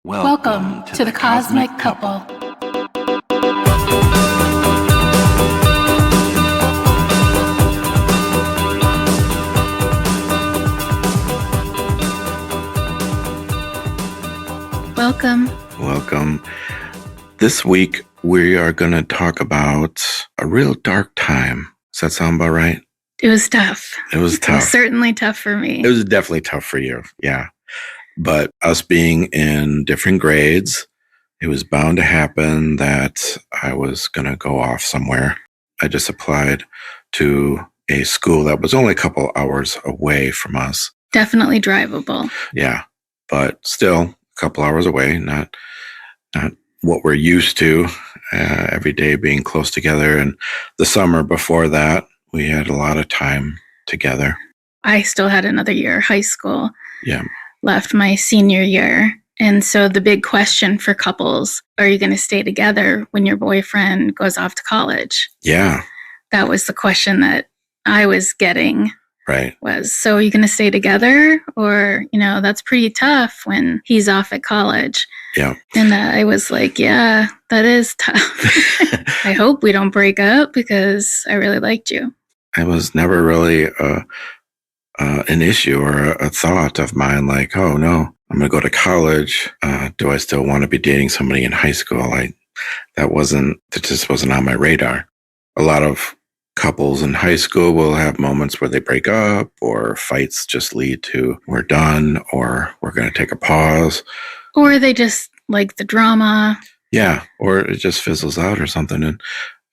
Welcome to the Cosmic Couple. Welcome. This week, we are going to talk about a real dark time. Does that sound about right? It was tough. It was tough. It was certainly tough for me. It was definitely tough for you. Yeah. But us being in different grades, it was bound to happen that I was going to go off somewhere. I just applied to a school that was only a couple hours away from us. Definitely drivable. Yeah. But still a couple hours away, not what we're used to every day being close together. And the summer before that, we had a lot of time together. I still had another year of high school. Yeah. Left my senior year. And so the big question for couples, are you going to stay together when your boyfriend goes off to college? Yeah. That was the question that I was getting. Right. So are you going to stay together? Or, that's pretty tough when he's off at college. Yeah. And I was like, yeah, that is tough. I hope we don't break up because I really liked you. It was never really an issue or a thought of mine like, oh, no, I'm going to go to college. Do I still want to be dating somebody in high school? That just wasn't on my radar. A lot of couples in high school will have moments where they break up or fights just lead to we're done or we're going to take a pause. Or they just like the drama. Yeah. Or it just fizzles out or something.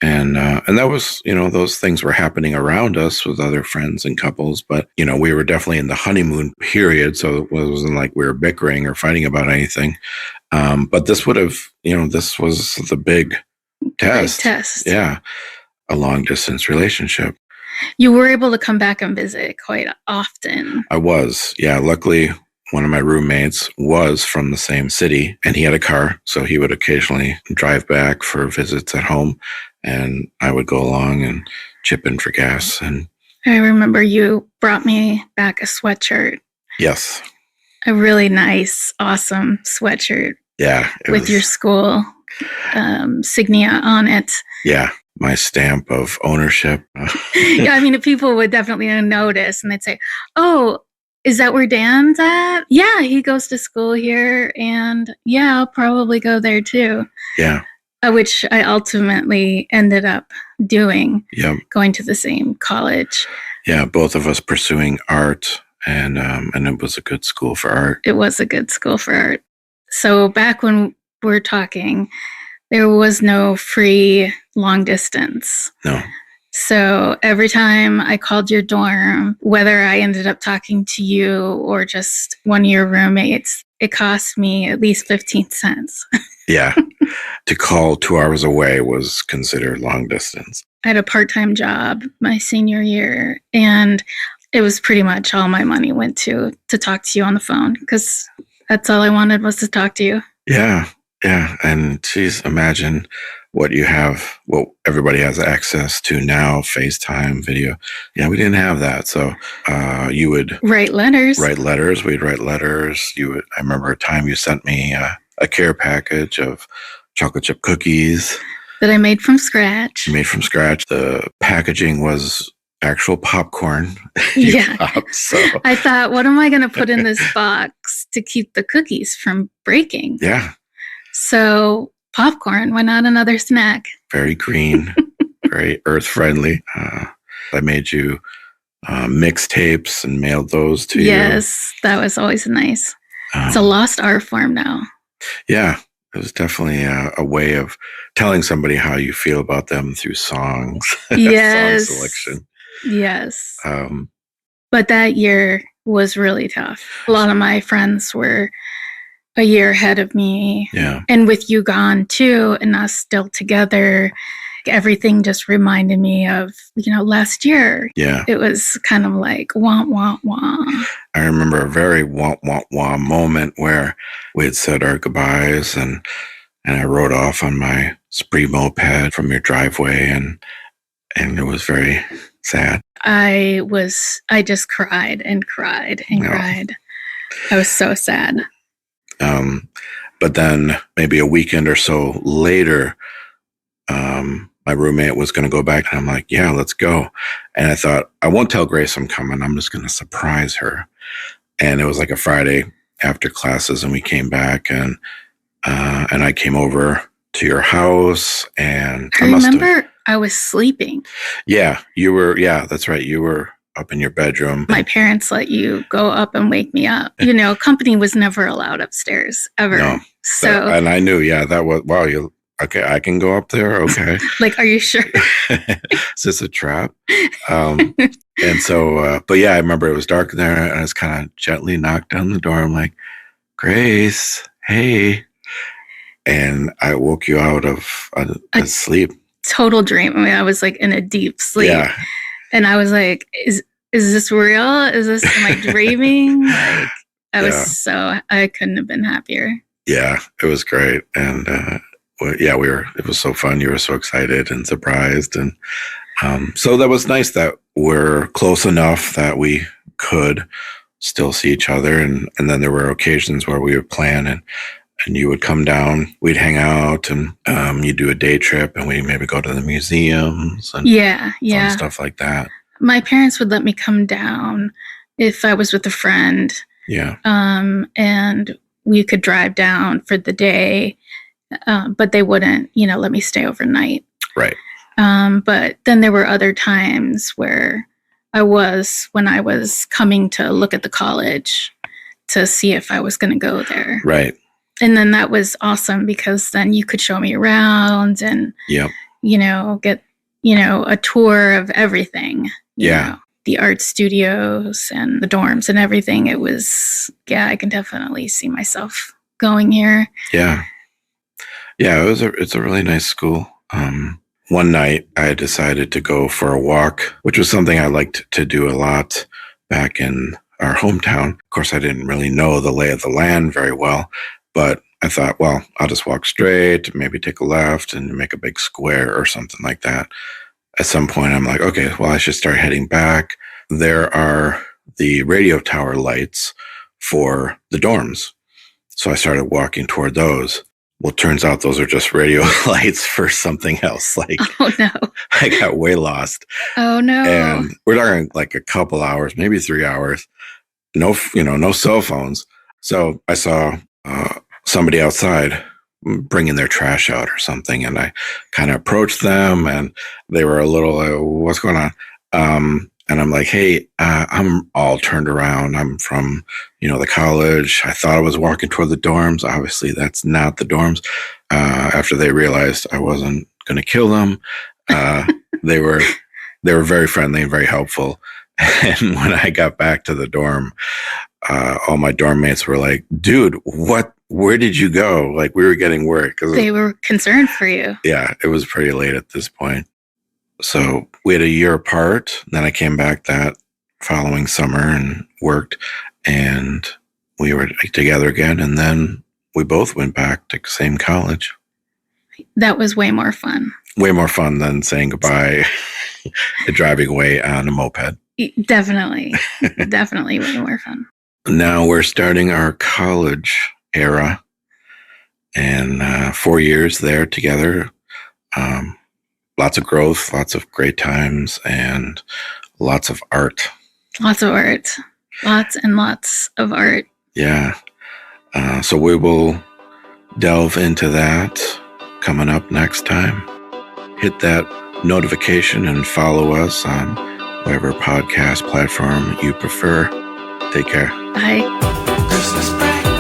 And that was, those things were happening around us with other friends and couples. But, we were definitely in the honeymoon period. So it wasn't like we were bickering or fighting about anything. But this this was the big test. Big test. Yeah. A long distance relationship. You were able to come back and visit quite often. I was. Yeah. Luckily, one of my roommates was from the same city and he had a car. So he would occasionally drive back for visits at home. And I would go along and chip in for gas. And I remember you brought me back a sweatshirt. Yes. A really nice, awesome sweatshirt. Yeah. With your school signia on it. Yeah. My stamp of ownership. Yeah. I mean, people would definitely notice and they'd say, oh, is that where Dan's at? Yeah, he goes to school here. And yeah, I'll probably go there too. Yeah. Which I ultimately ended up doing, going to the same college. Yeah, both of us pursuing art, and it was a good school for art. It was a good school for art. So back when we're talking, there was no free long distance. No. So every time I called your dorm, whether I ended up talking to you or just one of your roommates, it cost me at least 15 cents. Yeah. To call 2 hours away was considered long distance. I had a part-time job my senior year, and it was pretty much all my money went to talk to you on the phone because that's all I wanted was to talk to you. Yeah. Yeah. And geez, imagine what everybody has access to now, FaceTime, video. Yeah, we didn't have that. So you would write letters. We'd write letters. I remember a time you sent me a care package of chocolate chip cookies. That I made from scratch. The packaging was actual popcorn. Yeah. So I thought, what am I going to put in this box to keep the cookies from breaking? Yeah. So popcorn, why not another snack? Very green, very earth friendly. I made you mixtapes and mailed those to you. Yes, that was always nice. It's a lost art form now. Yeah, it was definitely a way of telling somebody how you feel about them through songs. Yes. Song selection. Yes. But that year was really tough. A lot of my friends were a year ahead of me. Yeah. And with you gone too, and us still together, everything just reminded me of, last year. Yeah. It was kind of like, wah, wah, wah. I remember a very wah, wah, wah moment where we had said our goodbyes and I rode off on my Spree moped from your driveway and it was very sad. I just cried and cried and cried. I was so sad. But then maybe a weekend or so later, my roommate was going to go back, and I'm like, yeah, let's go. And I thought, I won't tell Grace I'm coming. I'm just going to surprise her. And it was like a Friday after classes, and we came back, and I came over to your house, and I remember I was sleeping. Yeah, you were. Yeah, that's right. You were up in your bedroom. My parents let you go up and wake me up. Company was never allowed upstairs ever. No. So, and I knew, that was, wow, okay, I can go up there. Okay. Like, are you sure? Is this a trap? And so, but yeah, I remember it was dark there, and I was kind of gently knocked on the door. I'm like, Grace, hey. And I woke you out of a sleep. Total dream. I mean, I was like in a deep sleep. Yeah. And I was like, is this real? Am I dreaming? Like, I couldn't have been happier. Yeah, it was great. And it was so fun. You were so excited and surprised. And so that was nice that we're close enough that we could still see each other. And then there were occasions where we would plan, and you would come down, we'd hang out, and you'd do a day trip, and we'd maybe go to the museums and fun stuff like that. My parents would let me come down if I was with a friend. Yeah. And we could drive down for the day, but they wouldn't, let me stay overnight. Right. But then there were other times where when I was coming to look at the college to see if I was going to go there. Right. And then that was awesome, because then you could show me around and, get, a tour of everything. You know, the art studios and the dorms and everything. It was, I can definitely see myself going here. Yeah. Yeah, it's a really nice school. One night I decided to go for a walk, which was something I liked to do a lot back in our hometown. Of course, I didn't really know the lay of the land very well, but I thought, well, I'll just walk straight, maybe take a left and make a big square or something like that. At some point, I'm like, okay, well, I should start heading back. There are the radio tower lights for the dorms. So I started walking toward those. Well, turns out those are just radio lights for something else. Like, oh no, I got way lost. Oh no. And we're talking like a couple hours, maybe 3 hours. No cell phones. So I saw somebody outside bringing their trash out or something, and I kind of approached them, and they were a little, what's going on? And I'm like, hey, I'm all turned around. I'm from, the college. I thought I was walking toward the dorms. Obviously, that's not the dorms. After they realized I wasn't going to kill them, they were very friendly and very helpful. And when I got back to the dorm, all my dorm mates were like, dude, where did you go? Like, we were getting worried. They were concerned for you. Yeah, it was pretty late at this point. So we had a year apart. Then I came back that following summer and worked, and we were together again. And then we both went back to the same college. That was way more fun. Way more fun than saying goodbye and driving away on a moped. Definitely. Definitely way more fun. Now we're starting our college era, and 4 years there together. Lots of growth, lots of great times, and lots of art. Lots of art. Lots and lots of art. Yeah. So we will delve into that coming up next time. Hit that notification and follow us on whatever podcast platform you prefer. Take care. Bye. Christmas break.